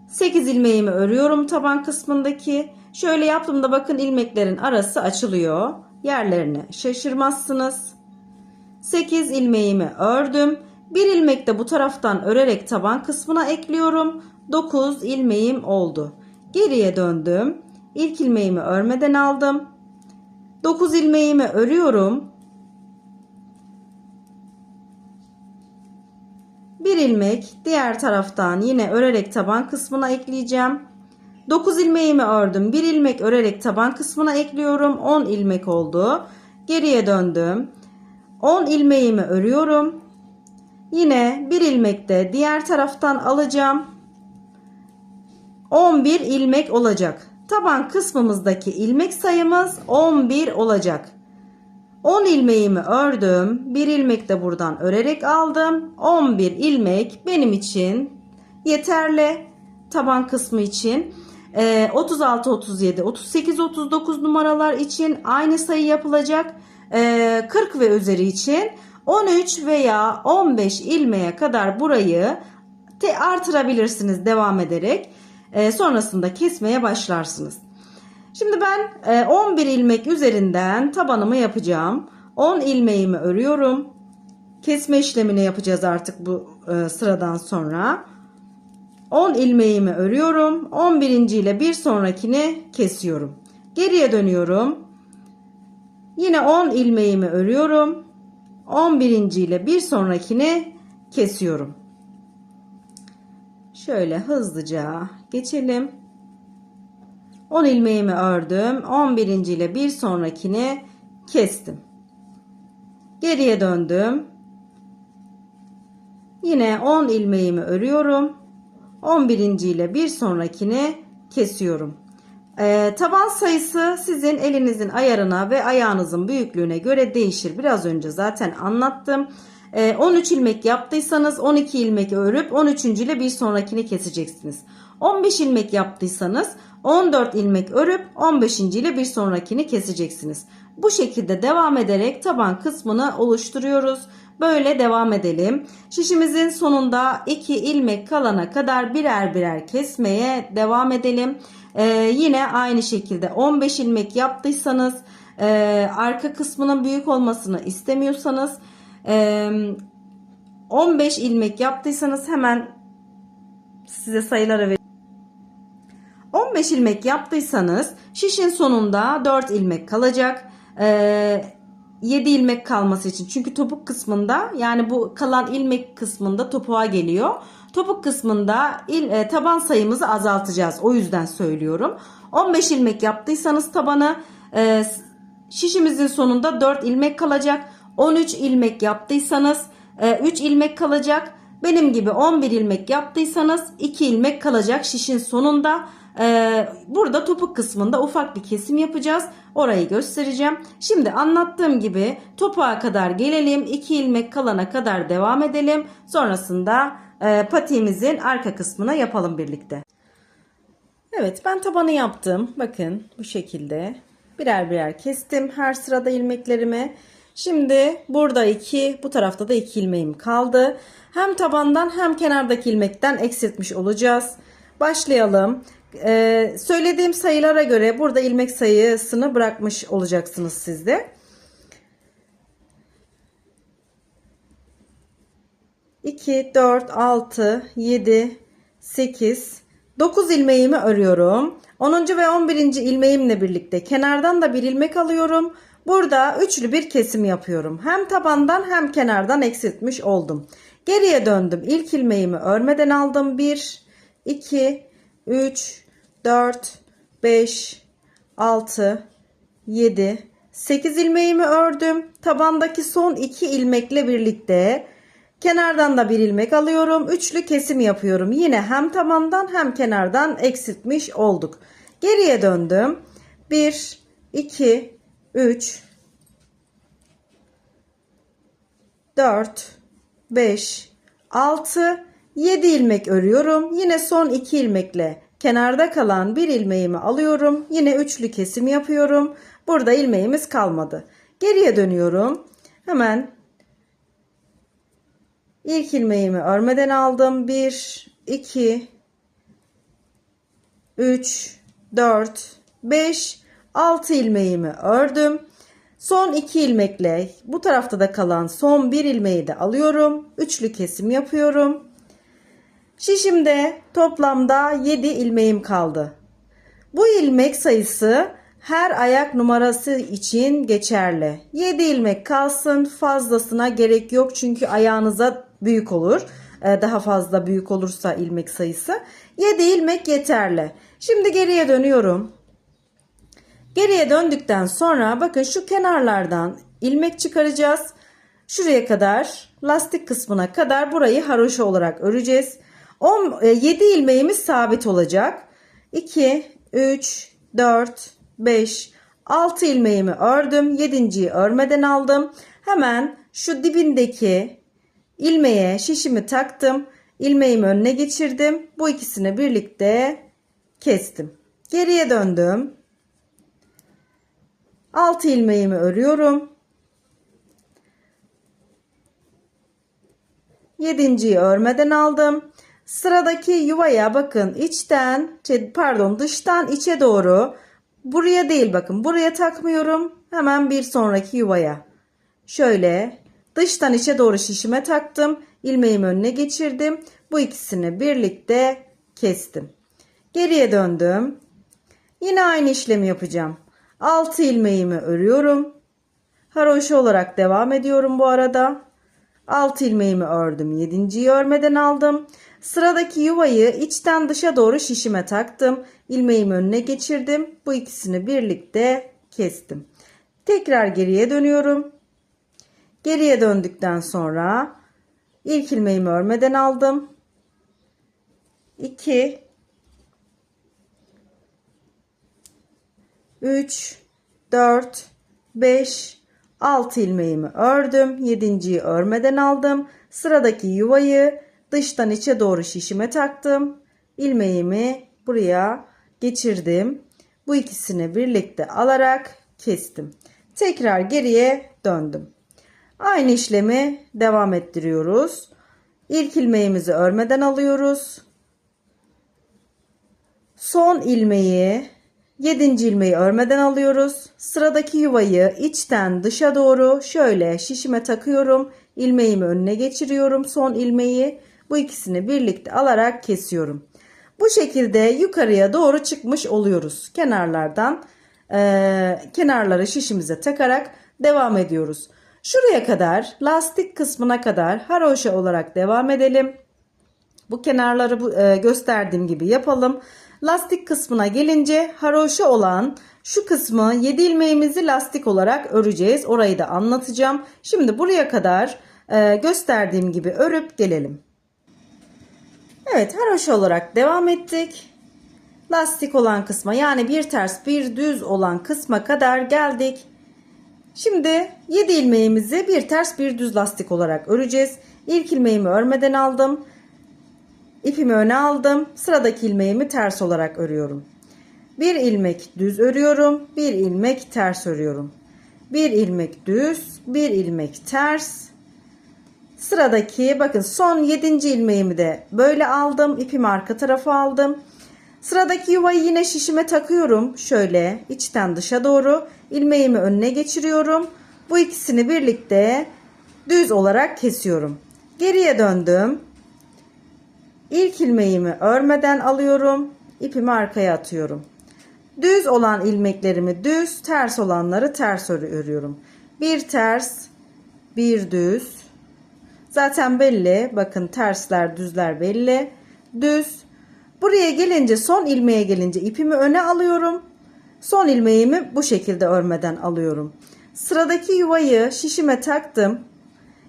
8 ilmeğimi örüyorum taban kısmındaki. Şöyle yaptığımda bakın ilmeklerin arası açılıyor. Yerlerini şaşırmazsınız. 8 ilmeğimi ördüm. Bir ilmek de bu taraftan örerek taban kısmına ekliyorum. 9 ilmeğim oldu. Geriye döndüm. İlk ilmeğimi örmeden aldım. 9 ilmeğimi örüyorum. Bir ilmek diğer taraftan yine örerek taban kısmına ekleyeceğim. 9 ilmeğimi ördüm. Bir ilmek örerek taban kısmına ekliyorum. 10 ilmek oldu. Geriye döndüm. 10 ilmeğimi örüyorum. Yine bir ilmek de diğer taraftan alacağım. 11 ilmek olacak. Taban kısmımızdaki ilmek sayımız 11 olacak. 10 ilmeğimi ördüm. Bir ilmek de buradan örerek aldım. 11 ilmek benim için yeterli. Taban kısmı için. 36, 37, 38, 39 numaralar için aynı sayı yapılacak. 40 ve üzeri için 13 veya 15 ilmeğe kadar burayı artırabilirsiniz devam ederek. Sonrasında kesmeye başlarsınız. Şimdi ben 11 ilmek üzerinden tabanımı yapacağım. 10 ilmeğimi örüyorum. Kesme işlemini yapacağız artık bu sıradan sonra. 10 ilmeğimi örüyorum. 11. ile bir sonrakini kesiyorum. Geriye dönüyorum. Yine 10 ilmeğimi örüyorum. 11. ile bir sonrakini kesiyorum. Şöyle hızlıca geçelim. 10 ilmeğimi ördüm. 11. ile bir sonrakini kestim. Geriye döndüm. Yine 10 ilmeğimi örüyorum. 11. ile bir sonrakini kesiyorum. Taban sayısı sizin elinizin ayarına ve ayağınızın büyüklüğüne göre değişir. Biraz önce zaten anlattım. 13 ilmek yaptıysanız 12 ilmek örüp 13. ile bir sonrakini keseceksiniz. 15 ilmek yaptıysanız 14 ilmek örüp 15. ile bir sonrakini keseceksiniz. Bu şekilde devam ederek taban kısmını oluşturuyoruz. Böyle devam edelim. Şişimizin sonunda 2 ilmek kalana kadar birer birer kesmeye devam edelim. Yine aynı şekilde 15 ilmek yaptıysanız, arka kısmının büyük olmasını istemiyorsanız, 15 ilmek yaptıysanız hemen size sayıları vereyim. 15 ilmek yaptıysanız şişin sonunda 4 ilmek kalacak. 7 ilmek kalması için. Çünkü topuk kısmında, yani bu kalan ilmek kısmında topuğa geliyor. Topuk kısmında taban sayımızı azaltacağız. O yüzden söylüyorum. 15 ilmek yaptıysanız tabanı, şişimizin sonunda 4 ilmek kalacak. 13 ilmek yaptıysanız 3 ilmek kalacak. Benim gibi 11 ilmek yaptıysanız 2 ilmek kalacak şişin sonunda. Burada topuk kısmında ufak bir kesim yapacağız. Orayı göstereceğim. Şimdi anlattığım gibi topuğa kadar gelelim. 2 ilmek kalana kadar devam edelim. Sonrasında patiğimizin arka kısmına yapalım birlikte. Evet, ben tabanı yaptım. Bakın bu şekilde birer birer kestim her sırada ilmeklerimi. Şimdi burada 2, bu tarafta da 2 ilmeğim kaldı. Hem tabandan hem kenardaki ilmekten eksiltmiş olacağız. Başlayalım. Söylediğim sayılara göre burada ilmek sayısını bırakmış olacaksınız siz de. 2, 4, 6, 7, 8, 9 ilmeğimi örüyorum. 10. ve 11. ilmeğimle birlikte kenardan da bir ilmek alıyorum. Burada üçlü bir kesim yapıyorum. Hem tabandan hem kenardan eksiltmiş oldum. Geriye döndüm. İlk ilmeğimi örmeden aldım. 1, 2, 3, 4, 5, 6, 7, 8 ilmeğimi ördüm. Tabandaki son 2 ilmekle birlikte kenardan da bir ilmek alıyorum. Üçlü kesim yapıyorum. Yine hem tabandan hem kenardan eksiltmiş olduk. Geriye döndüm. 1, 2, 3, 4, 5, 6, 7 ilmek örüyorum. Yine son 2 ilmekle kenarda kalan bir ilmeğimi alıyorum. Yine üçlü kesim yapıyorum. Burada ilmeğimiz kalmadı. Geriye dönüyorum. Hemen ilk ilmeğimi örmeden aldım. 1, 2, 3, 4, 5, 6 ilmeğimi ördüm. Son 2 ilmekle bu tarafta da kalan son 1 ilmeği de alıyorum. Üçlü kesim yapıyorum. Şişimde toplamda 7 ilmeğim kaldı. Bu ilmek sayısı her ayak numarası için geçerli. 7 ilmek kalsın, fazlasına gerek yok çünkü ayağınıza büyük olur. Daha fazla büyük olursa ilmek sayısı. 7 ilmek yeterli. Şimdi geriye dönüyorum. Geriye döndükten sonra bakın şu kenarlardan ilmek çıkaracağız. Şuraya kadar, lastik kısmına kadar burayı haroşa olarak öreceğiz. 7 ilmeğimiz sabit olacak. 2, 3, 4, 5, 6 ilmeğimi ördüm. 7.'yi örmeden aldım. Hemen şu dibindeki ilmeğe şişimi taktım. İlmeğimi önüne geçirdim. Bu ikisini birlikte kestim. Geriye döndüm. 6 ilmeğimi örüyorum. 7.'yi örmeden aldım. Sıradaki yuvaya bakın dıştan içe doğru, buraya değil, bakın buraya takmıyorum. Hemen bir sonraki yuvaya şöyle dıştan içe doğru şişime taktım. İlmeğimi önüne geçirdim. Bu ikisini birlikte kestim. Geriye döndüm. Yine aynı işlemi yapacağım. 6 ilmeğimi örüyorum. Haroşa olarak devam ediyorum bu arada. 6 ilmeğimi ördüm. 7.'yi örmeden aldım. Sıradaki yuvayı içten dışa doğru şişime taktım. İlmeğimi önüne geçirdim. Bu ikisini birlikte kestim. Tekrar geriye dönüyorum. Geriye döndükten sonra ilk ilmeğimi örmeden aldım. 2, 3, 4, 5, 6 ilmeğimi ördüm. 7.'yi örmeden aldım. Sıradaki yuvayı dıştan içe doğru şişime taktım. İlmeğimi buraya geçirdim. Bu ikisini birlikte alarak kestim. Tekrar geriye döndüm. Aynı işlemi devam ettiriyoruz. İlk ilmeğimizi örmeden alıyoruz. Son ilmeği, 7. ilmeği örmeden alıyoruz. Sıradaki yuvayı içten dışa doğru şöyle şişime takıyorum. İlmeğimi önüne geçiriyorum. Son ilmeği, bu ikisini birlikte alarak kesiyorum. Bu şekilde yukarıya doğru çıkmış oluyoruz. Kenarlardan kenarları şişimize takarak devam ediyoruz. Şuraya kadar, lastik kısmına kadar haroşa olarak devam edelim. Bu kenarları gösterdiğim gibi yapalım. Lastik kısmına gelince haroşa olan şu kısmı 7 ilmeğimizi lastik olarak öreceğiz. Orayı da anlatacağım. Şimdi buraya kadar gösterdiğim gibi örüp gelelim. Evet, haroşa olarak devam ettik. Lastik olan kısma, yani bir ters bir düz olan kısma kadar geldik. Şimdi 7 ilmeğimizi bir ters bir düz lastik olarak öreceğiz. İlk ilmeğimi örmeden aldım. İpimi öne aldım. Sıradaki ilmeğimi ters olarak örüyorum. Bir ilmek düz örüyorum. Bir ilmek ters örüyorum. Bir ilmek düz, bir ilmek ters. Sıradaki bakın son 7. ilmeğimi de böyle aldım. İpimi arka tarafa aldım. Sıradaki yuvayı yine şişime takıyorum. Şöyle içten dışa doğru ilmeğimi önüne geçiriyorum. Bu ikisini birlikte düz olarak kesiyorum. Geriye döndüm. İlk ilmeğimi örmeden alıyorum. İpimi arkaya atıyorum. Düz olan ilmeklerimi düz, ters olanları ters örüyorum. Bir ters, bir düz. Zaten belli. Bakın tersler, düzler belli. Düz. Buraya gelince, son ilmeğe gelince ipimi öne alıyorum. Son ilmeğimi bu şekilde örmeden alıyorum. Sıradaki yuvayı şişime taktım.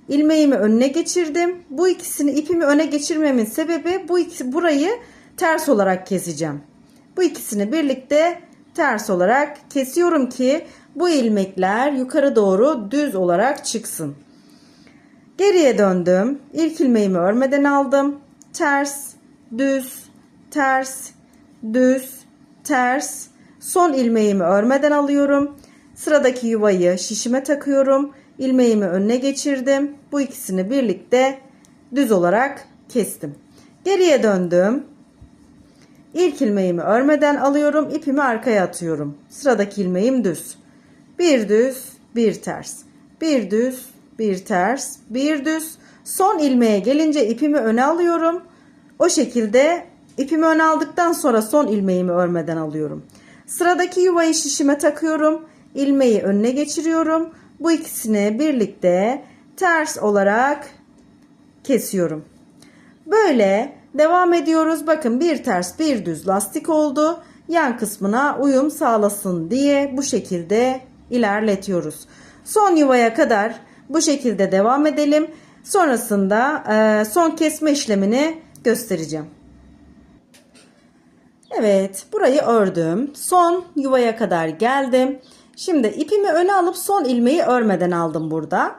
İlmeğimi önüne geçirdim. Bu ikisini, ipimi öne geçirmemin sebebi burayı ters olarak keseceğim. Bu ikisini birlikte ters olarak kesiyorum ki bu ilmekler yukarı doğru düz olarak çıksın. Geriye döndüm. İlk ilmeğimi örmeden aldım. Ters, düz, ters, düz, ters. Son ilmeğimi örmeden alıyorum. Sıradaki yuvayı şişime takıyorum. İlmeğimi önüne geçirdim. Bu ikisini birlikte düz olarak kestim. Geriye döndüm. İlk ilmeğimi örmeden alıyorum. İpimi arkaya atıyorum. Sıradaki ilmeğim düz. Bir düz, bir ters. Bir düz, bir ters, bir düz. Son ilmeğe gelince ipimi öne alıyorum. O şekilde ipimi öne aldıktan sonra son ilmeğimi örmeden alıyorum. Sıradaki yuvayı şişime takıyorum. İlmeği önüne geçiriyorum. Bu ikisini birlikte ters olarak kesiyorum. Böyle devam ediyoruz. Bakın bir ters bir düz lastik oldu. Yan kısmına uyum sağlasın diye bu şekilde ilerletiyoruz. Son yuvaya kadar bu şekilde devam edelim. Sonrasında son kesme işlemini göstereceğim. Evet, burayı ördüm. Son yuvaya kadar geldim. Şimdi ipimi öne alıp son ilmeği örmeden aldım burada.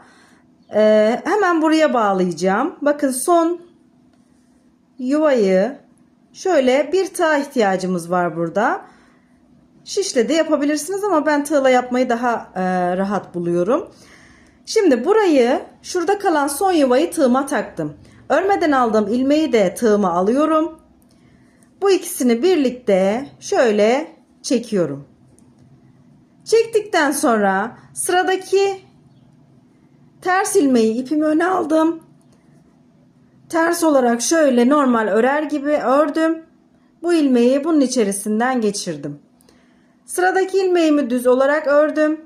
Hemen buraya bağlayacağım. Bakın son yuvayı şöyle bir tığ ihtiyacımız var burada. Şişle de yapabilirsiniz ama ben tığla yapmayı daha rahat buluyorum. Şimdi burayı, şurada kalan son yuvayı tığıma taktım. Örmeden aldığım ilmeği de tığıma alıyorum. Bu ikisini birlikte şöyle çekiyorum. Çektikten sonra sıradaki ters ilmeği ipimi öne aldım. Ters olarak şöyle normal örer gibi ördüm. Bu ilmeği bunun içerisinden geçirdim. Sıradaki ilmeğimi düz olarak ördüm.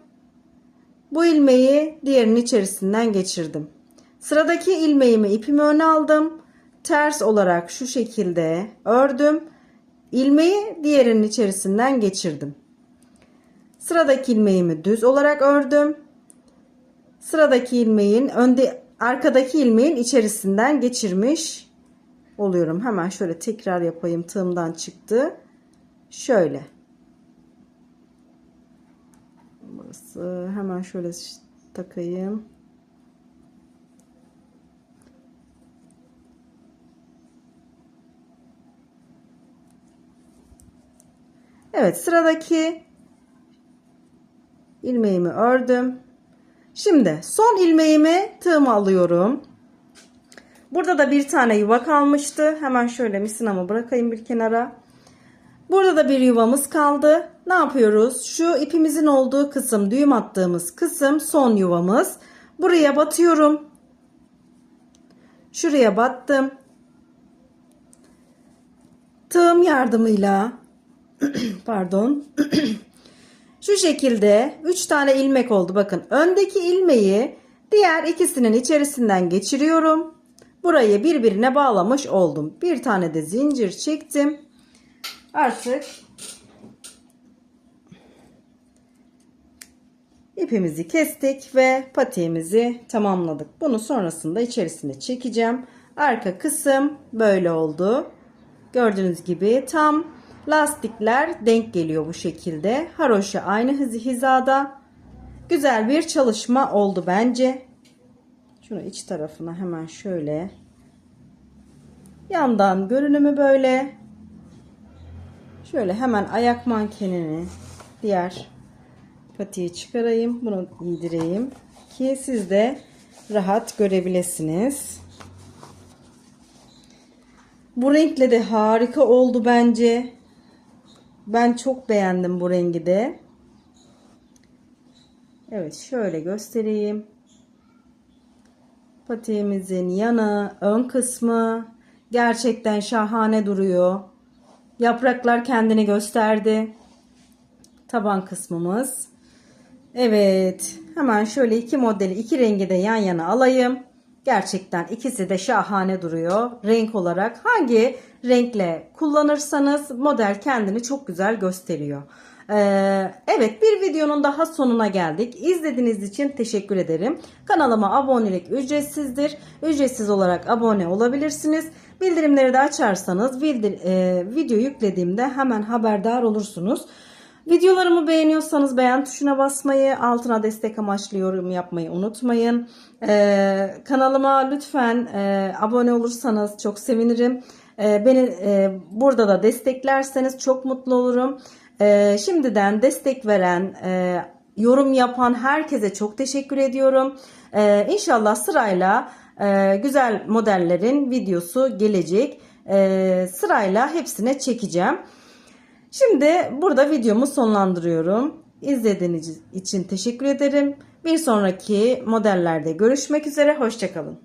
Bu ilmeği diğerinin içerisinden geçirdim. Sıradaki ilmeğimi ipimi öne aldım. Ters olarak şu şekilde ördüm. İlmeği diğerinin içerisinden geçirdim. Sıradaki ilmeğimi düz olarak ördüm. Sıradaki ilmeğin arkadaki ilmeğin içerisinden geçirmiş oluyorum. Hemen şöyle tekrar yapayım. Tığımdan çıktı. Şöyle. Burası hemen şöyle takayım. Evet, sıradaki ilmeğimi ördüm. Şimdi son ilmeğimi tığıma alıyorum. Burada da bir tane yuva kalmıştı. Hemen şöyle misinamı bırakayım bir kenara. Burada da bir yuvamız kaldı. Ne yapıyoruz? Şu ipimizin olduğu kısım, düğüm attığımız kısım son yuvamız. Buraya batıyorum. Şuraya battım. tığım yardımıyla pardon şu şekilde 3 tane ilmek oldu. Bakın öndeki ilmeği diğer ikisinin içerisinden geçiriyorum. Burayı birbirine bağlamış oldum. Bir tane de zincir çektim. Artık ipimizi kestik ve patiğimizi tamamladık. Bunu sonrasında içerisine çekeceğim. Arka kısım böyle oldu. Gördüğünüz gibi tam lastikler denk geliyor bu şekilde. Haroşa aynı hizada. Güzel bir çalışma oldu bence. Şunu iç tarafına hemen şöyle. Yandan görünümü böyle. Şöyle hemen ayak mankenini diğer patiği çıkarayım. Bunu giydireyim ki siz de rahat görebilirsiniz. Bu renkle de harika oldu bence. Ben çok beğendim bu rengi de. Evet, şöyle göstereyim. Patiğimizin yanı, ön kısmı gerçekten şahane duruyor. Yapraklar kendini gösterdi. Taban kısmımız. Evet, hemen şöyle iki modeli, iki rengi de yan yana alayım. Gerçekten ikisi de şahane duruyor. Renk olarak hangi renkle kullanırsanız model kendini çok güzel gösteriyor. Evet, bir videonun daha sonuna geldik. İzlediğiniz için teşekkür ederim. Kanalıma abonelik ücretsizdir. Ücretsiz olarak abone olabilirsiniz. Bildirimleri de açarsanız video yüklediğimde hemen haberdar olursunuz. Videolarımı beğeniyorsanız beğen tuşuna basmayı, altına destek amaçlı yorum yapmayı unutmayın. Kanalıma lütfen abone olursanız çok sevinirim. Beni burada da desteklerseniz çok mutlu olurum. Şimdiden destek veren, yorum yapan herkese çok teşekkür ediyorum. İnşallah sırayla güzel modellerin videosu gelecek. Sırayla hepsine çekeceğim. Şimdi burada videomu sonlandırıyorum. İzlediğiniz için teşekkür ederim. Bir sonraki modellerde görüşmek üzere. Hoşça kalın.